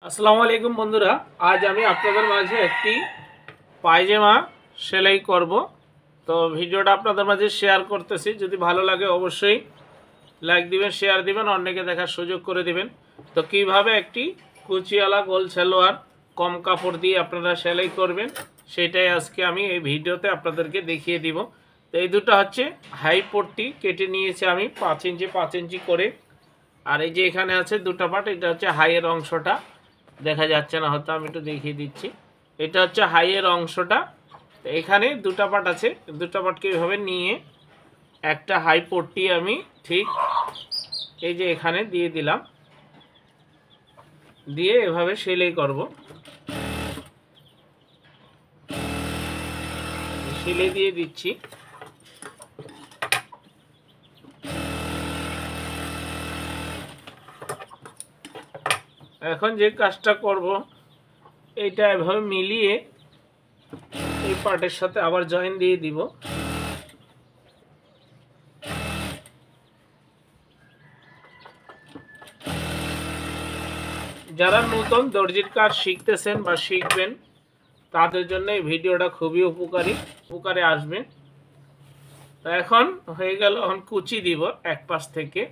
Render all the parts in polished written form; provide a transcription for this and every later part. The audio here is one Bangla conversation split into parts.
আসসালামু আলাইকুম বন্ধুরা, আজ আমি আপনাদের মাঝে একটি পায়জামা সেলাই করব। তো ভিডিওটা আপনাদের মাঝে শেয়ার করতেছি। যদি ভালো লাগে অবশ্যই লাইক দিবেন, শেয়ার দিবেন, অন্যকে দেখার সুযোগ করে দিবেন। তো কিভাবে একটি কুচিওয়ালা গোল সালোয়ার কম কাপড় দিয়ে আপনারা সেলাই করবেন সেটাই আজকে আমি এই ভিডিওতে আপনাদেরকে দেখিয়ে দিব। তো এই দুটো হচ্ছে হাই পট্টি কেটে নিয়েছি আমি 5 ইঞ্চি 5 ইঞ্চি করে। আর এই যে এখানে আছে দুটো পার্ট, এটা হচ্ছে হাইয়ের অংশটা, দেখা যাচ্ছে না হয়তো, আমি একটু দেখিয়ে দিচ্ছি। এটা হচ্ছে হাইয়ের অংশটা। এখানে দুটো পার্ট আছে, দুটো পার্টকে এইভাবে নিয়ে একটা হাই পট্টি আমি ঠিক এই যে এখানে দিয়ে দিলাম, দিয়ে এভাবে সেলাই করব। সেলাই দিয়ে দিচ্ছি। এখন যে কাজটা করব, এইটা এভাবে মিলিয়ে এই পার্টের সাথে আবার জয়েন দিয়ে দিব। যারা নতুন দর্জির কাজ শিখতেছেন বা শিখবেন তাদের জন্য এই ভিডিওটা খুবই উপকারে আসবে। তো এখন হয়ে গেল, এখন কুচি দিব এক পাশ থেকে।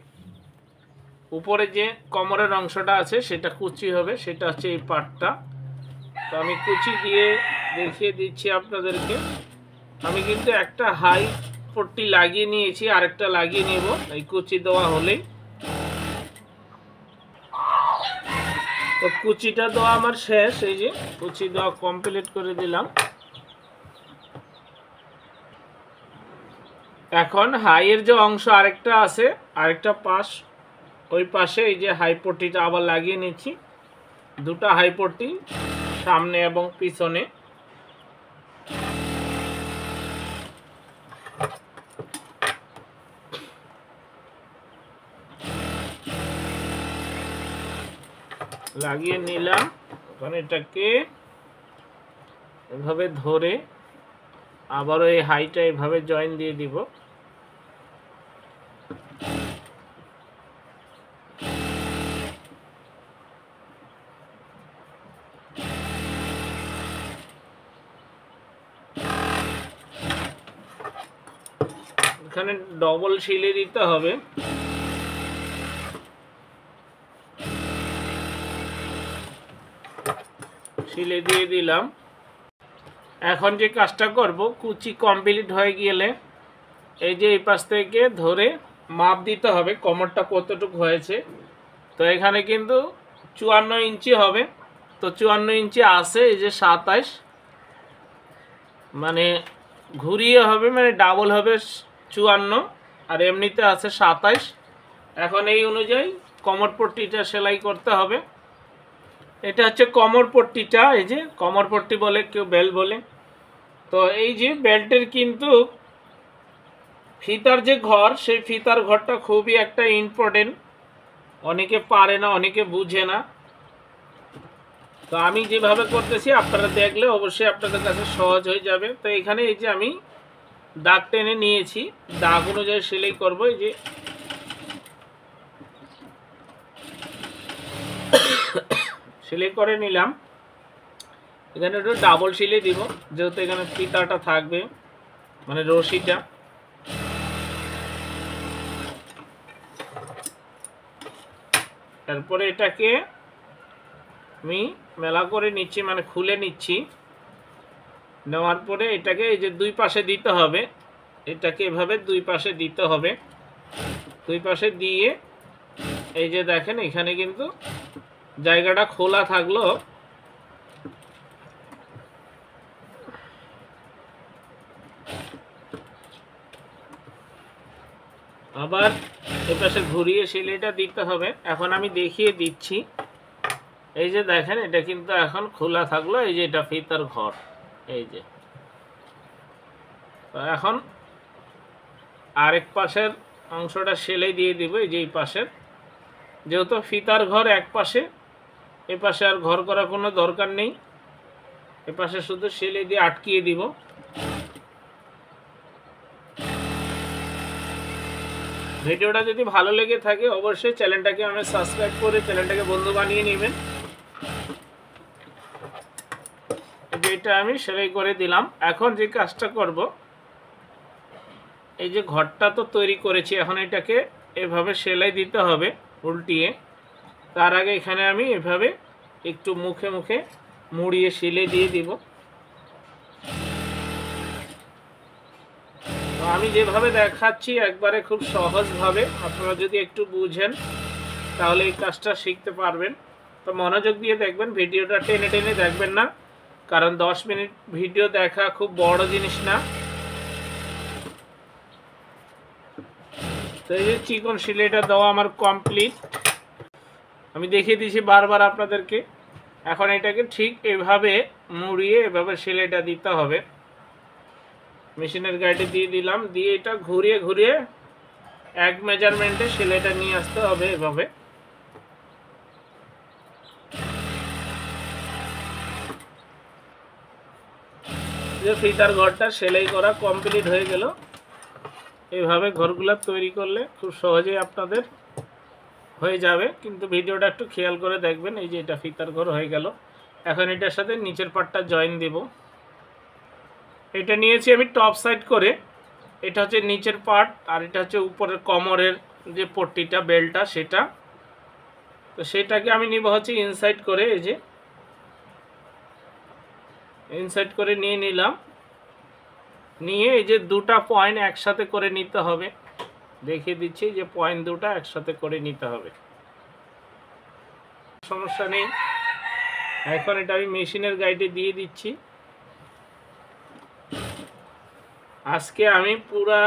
উপরে যে কোমরের অংশটা আছে সেটা কুচি হবে, সেটা হচ্ছে এই পার্টটা। তো আমি কুচি দিয়ে দেখিয়ে দিচ্ছি আপনাদেরকে। আমি কিন্তু একটা হাই পট্টি লাগিয়ে নিয়েছি, আরেকটা লাগিয়ে নেব এই কুচি দেওয়া হলেই। তো কুচিটা দেওয়া আমার শেষ, এই যে কুচি দেওয়া কমপ্লিট করে দিলাম। এখন হাইয়ের যে অংশ আরেকটা আছে, আরেকটা পাশ, ওই পাশে এই যে হাই পট্টিটা আবার লাগিয়ে নিচ্ছি। দুটো হাই পট্টি সামনে এবং পিছনে। লাগিয়ে নিলাম। এখন এটাকে এভাবে ধরে আবারও এই হাইটা এভাবে জয়েন দিয়ে দিব। এখানে ডবল সিলে দিতে হবে। সিলে দিয়ে দিলাম। এখন যে কাজটা করব, কুচি কমপ্লিট হয়ে গেলে এই যে এই পাশ থেকে ধরে মাপ দিতে হবে কোমরটা কতটুকু হয়েছে। তো এখানে কিন্তু 54 ইঞ্চি হবে। তো 54 ইঞ্চি আছে, এই যে 27, মানে ঘুরিয়ে হবে, মানে ডাবল হবে 54, আর এমনিতে আছে 27। এখন এই অনুযায়ী কোমর পট্টিটা সেলাই করতে হবে। এটা হচ্ছে কোমর পট্টিটা, এই যে কোমর পট্টি বলে, কেউ বেল্ট বলে। তো এই যে বেল্টের কিন্তু ফিতার যে ঘর, সেই ফিতার ঘরটা খুবই একটা ইম্পর্টেন্ট। অনেকে পারে না, অনেকে বুঝে না। তো আমি যেভাবে করতেছি আপনারা দেখলে অবশ্যই আপনাদের কাছে সহজ হয়ে যাবে। তো এখানে এই যে আমি দাগ টেনে নিয়েছি, দাগ অনুযায়ী সেলাই করব। এই যে সেলাই করে নিলাম। এখানে একটু ডাবল সেলাই দিব, যেহেতু এখানে ফিতাটা থাকবে, মানে রশিটা। তারপরে এটাকে আমি মেলা করে নিচ্ছি, মানে খুলে নিচ্ছি। নেওয়ার পরে এটাকে এই যে দুই পাশে দিতে হবে, এটাকে এভাবে দুই পাশে দিতে হবে। দুই পাশে দিয়ে এই যে দেখেন এখানে কিন্তু জায়গাটা খোলা থাকলো, আবার এপাশে ঘুরিয়ে সেলাইটা দিতে হবে। এখন আমি দেখিয়ে দিচ্ছি। এই যে দেখেন এটা কিন্তু এখন খোলা থাকলো, এই যে এটা ফিতার ঘর। এই যে এখন আরেক পাশের অংশটা সেলাই দিয়ে দিব, এই যে এই পাশের। যেহেতু ফিতার ঘর এক পাশে, এ পাশে আর ঘর করার কোনো দরকার নেই, এ পাশে শুধু সেলাই দিয়ে আটকিয়ে দিব। ভিডিওটা যদি ভালো লেগে থাকে অবশ্যই চ্যানেলটাকে সাবস্ক্রাইব করে চ্যানেলটাকে বন্ধু বানিয়ে নেবেন। এটা আমি সেলাই করে দিলাম। এখন যে কাজটা করব, এই যে ঘরটা তো তৈরি করেছি, এখন এটাকে এভাবে সেলাই দিতে হবে উল্টিয়ে। তার আগে এখানে আমি এভাবে একটু মুখে মুখে মুড়িয়ে সেলাই দিয়ে দিব। আমি যেভাবে দেখাচ্ছি একবারে খুব সহজভাবে, আপনারা যদি একটু বুঝেন তাহলে এই কাজটা শিখতে পারবেন। তো মনোযোগ দিয়ে দেখবেন, ভিডিওটা টেনে টেনে দেখবেন না, কারণ 10 মিনিট ভিডিও দেখা খুব বড় জিনিস না। তো এই যে চিকন সেলাইটা দেওয়া আমার কমপ্লিট, আমি দেখিয়ে দিয়েছি বারবার আপনাদেরকে। এখন এটাকে ঠিক এভাবে মুড়িয়ে এভাবে সেলাইটা দিতে হবে। মেশিনের গাইডে দিয়ে দিলাম, দিয়ে এটা ঘুরিয়ে ঘুরিয়ে এক মেজারমেন্টে সেলাইটা নিয়ে আসতে হবে এভাবে। যে ফিতার ঘরটা সেলাই করা কমপ্লিট হয়ে গেল। এইভাবে ঘরগুলো তৈরি করলে খুব সহজেই আপনাদের হয়ে যাবে, কিন্তু ভিডিওটা একটু খেয়াল করে দেখবেন। এই যে এটা ফিতার ঘর হয়ে গেল। এখন এটার সাথে নিচের পার্টটা জয়েন দেব। এটা নিয়েছি আমি টপ সাইড করে, এটা হচ্ছে নিচের পার্ট, আর এটা হচ্ছে উপরের কোমরের যে পট্টিটা বেল্টটা সেটা। তো সেটাকে আমি নিব হচ্ছে ইনসাইড করে, এই যে ইনসাইড করে নিয়ে নিলাম। নিয়ে এই যে দুটা পয়েন্ট একসাথে করে নিতে হবে, দেখিয়ে দিচ্ছি যে পয়েন্ট দুটা একসাথে করে নিতে হবে, সমস্যা নেই। এখন এটা আমি মেশিনের গাইডে দিয়ে দিচ্ছি। আজকে আমি পুরা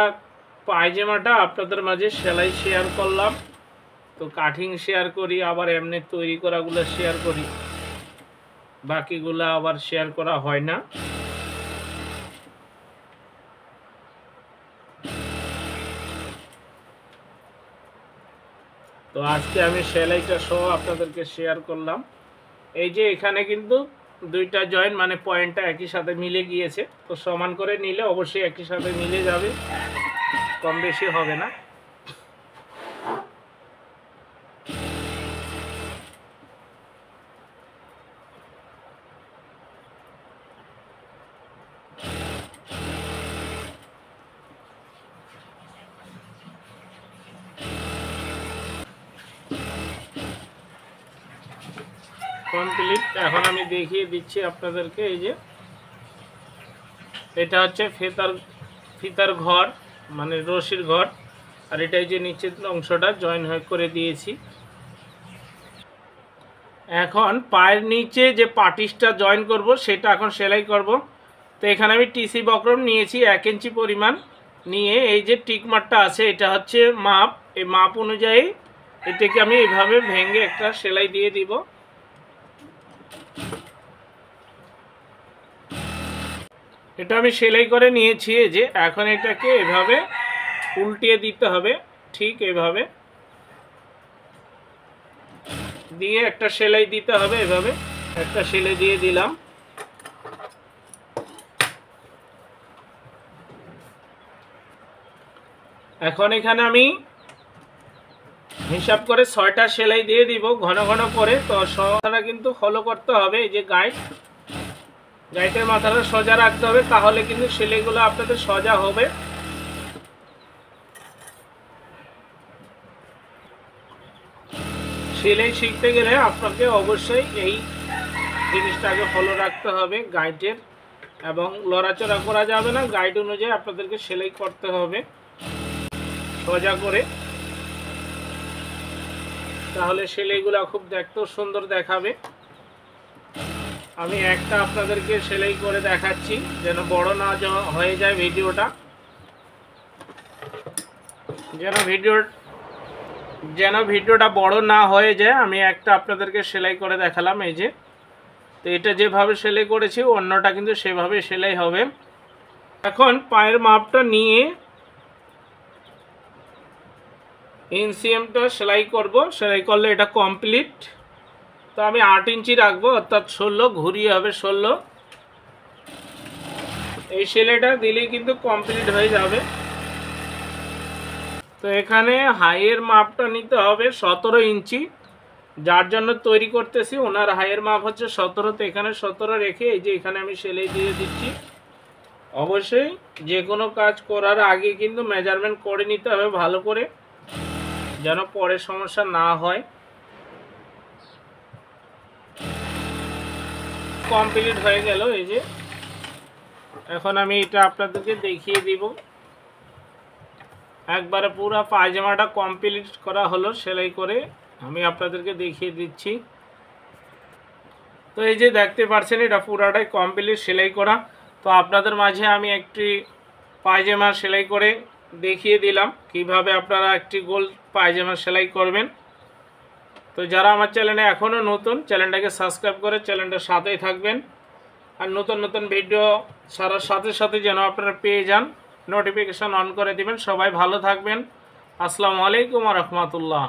পায়জামাটা আপনাদের মাঝে সেলাই শেয়ার করলাম। তো কাটিং শেয়ার করি, আবার এমনি তৈরি করাগুলো শেয়ার করি, বাকিগুলো আবার শেয়ার করা হয় না। তো আজকে আমি সেলাইটা সহ আপনাদেরকে শেয়ার করলাম। এই যে এখানে কিন্তু দুইটা জয়েন্ট মানে পয়েন্টটা একই সাথে মিলে গিয়েছে। তো সমান করে নিলে অবশ্যই একই সাথে মিলে যাবে, কম বেশি হবে না। কমপ্লিট। এখন আমি দেখিয়ে দিচ্ছি আপনাদেরকে। এই যে এটা হচ্ছে ফিতার ঘর মানে রশির ঘর, আর এটা এই যে নিচের অংশটা জয়েন হয়ে করে দিয়েছি। এখন পায়ের নিচে যে পাটিসটা জয়েন করব সেটা এখন সেলাই করব। তো এখানে আমি টিসি বক্রম নিয়েছি 1 ইঞ্চি পরিমাণ নিয়ে, এই যে টিক মার্কটা আছে এটা হচ্ছে মাপ, এই মাপ অনুযায়ী এটাকে আমি এইভাবে ভেঙে একটা সেলাই দিয়ে দিব। এটা আমি সেলাই করে নিয়েছি। এই যে এখন এটাকে এভাবে উল্টিয়ে দিতে হবে, ঠিক এভাবে দিয়ে একটা সেলাই দিতে হবে। এভাবে একটা সেলাই দিয়ে দিলাম। এখন এখানে আমি হিসাব করে 6টা সেলাই দিয়ে দিব ঘন ঘন করে। তো সবটা কিন্তু ফলো করতে হবে। এই যে গাইটের মাথাটা সোজা রাখতে হবে, তাহলে কিন্তু সেলাইগুলো আপনাদের সোজা হবে। সেলাই শিখতে গেলে আপনাকে অবশ্যই এই জিনিসটাকে ফলো রাখতে হবে গাইডের, এবং লড়াচড়া করা যাবে না। গাইড অনুযায়ী আপনাদেরকে সেলাই করতে হবে সোজা করে, তাহলে সেলাইগুলো খুব দেখতেও সুন্দর দেখাবে। আমি একটা আপনাদেরকে সেলাই করে দেখাচ্ছি যেন বড় না হয়ে যায় ভিডিওটা, যেন ভিডিওটা বড় না হয়ে যায়। আমি একটা আপনাদেরকে সেলাই করে দেখালাম। এই যে তো এটা যেভাবে সেলাই করেছি অন্যটা কিন্তু সেভাবে সেলাই হবে। এখন পায়ের মাপটা নিয়ে ইনসিএমটা সেলাই করব। সেলাই করলে এটা কমপ্লিট। তো আমি 8 ইঞ্চি রাখবো, অর্থাৎ 16 ঘুরিয়ে হবে 16। এই সেলাইটা দিলেই কিন্তু কমপ্লিট হয়ে যাবে। তো এখানে হাইয়ের মাপটা নিতে হবে 17 ইঞ্চি, যার জন্য তৈরি করতেছি ওনার হাইয়ের মাপ হচ্ছে 17, তো এখানে 17 রেখে এই যে এখানে আমি সেলাই দিয়ে দিচ্ছি। অবশ্যই যে কোনো কাজ করার আগে কিন্তু মেজারমেন্ট করে নিতে হবে ভালো করে, যেন পরে সমস্যা না হয়। কমপ্লিট হয়ে গেল। এই যে এখন আমি এটা আপনাদেরকে দেখিয়ে দিব। একবারে পুরো পায়জামাটা কমপ্লিট করা হলো সেলাই করে, আমি আপনাদেরকে দেখিয়ে দিচ্ছি। তো এই যে দেখতে পাচ্ছেন এটা পুরাটাই কমপ্লিট সেলাই করা। তো আপনাদের মাঝে আমি একটি পায়জামা সেলাই করে দেখিয়ে দিলাম কিভাবে আপনারা একটি গোল পায়জামা সেলাই করবেন। তো যারা আমার চ্যানেলে এখনও নতুন, চ্যানেলটাকে সাবস্ক্রাইব করে চ্যানেলটার সাথেই থাকবেন, আর নতুন নতুন ভিডিও ছাড়ার সাথে সাথে যেন আপনারা পেয়ে যান, নোটিফিকেশান অন করে দিবেন। সবাই ভালো থাকবেন। আসসালামু আলাইকুম ওয়া রাহমাতুল্লাহ।